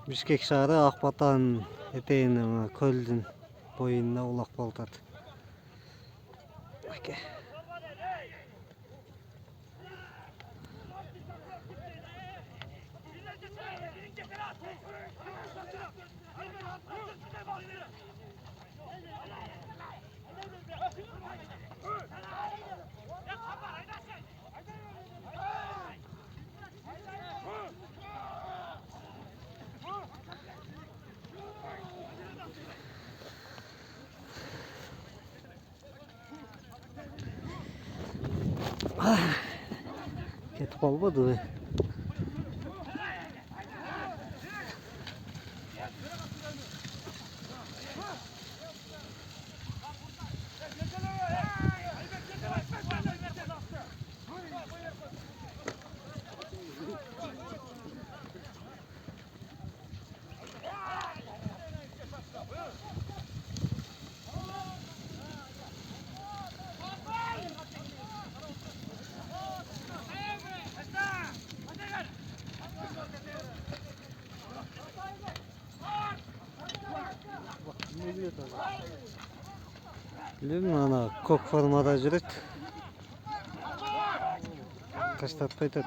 Бишкек шаары Акбатан этегинде көлдүн боюнда улак болуп атат. Кетип калбадыбы? Bilmiyorum, ana kok formada жүрөт. Таштатпай атат.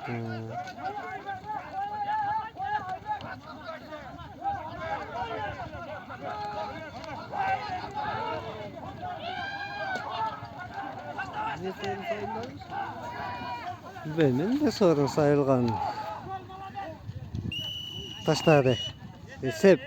Bilmem de sorun sayılgan. Taşladı. Sep.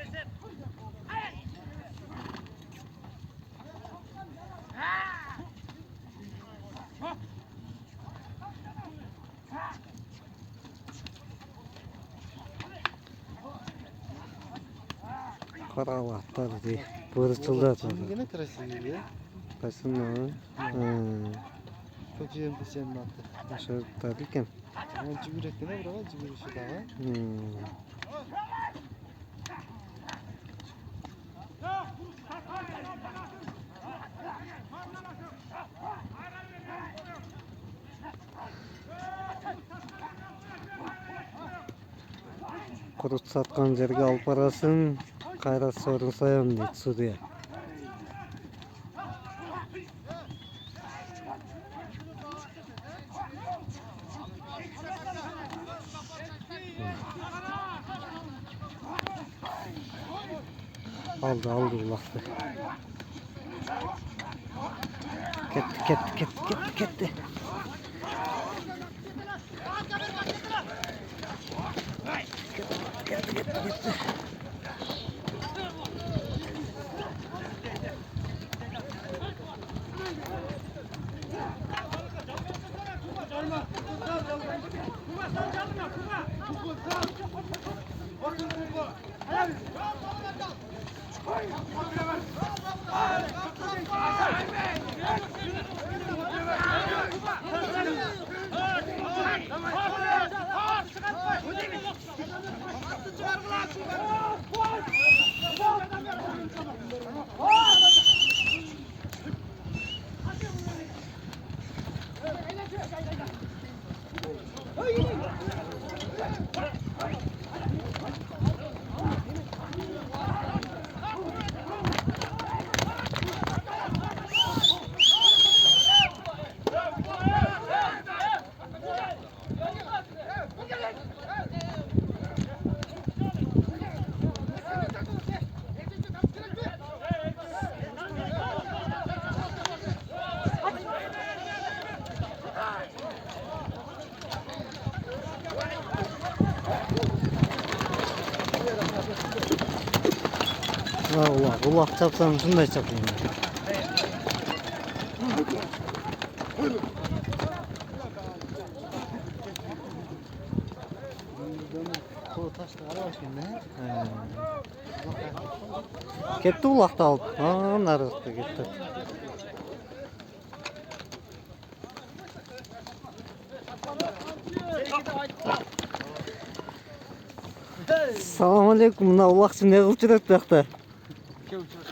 Каралаттар ди. Бурчулда. Yine красивый, ya. Кайсыны? Çok жерде сенин аты. Ошоктар экен. Onun жүгүрөктөн бирок жүгүрүшү дагы. Курут саткан жерге алып барасың, кайра сорун саям дейт судья. Aldı ulaktı. Ketdi. Ulak çapsam şunday çapayım. Kolu taştı ara bakayım ne? Ketdi ulakta alıp. Narıqta ketdi. Assalamu alaikum. Mına ulakçı ne kılып жүрөт бuyакта? Келіп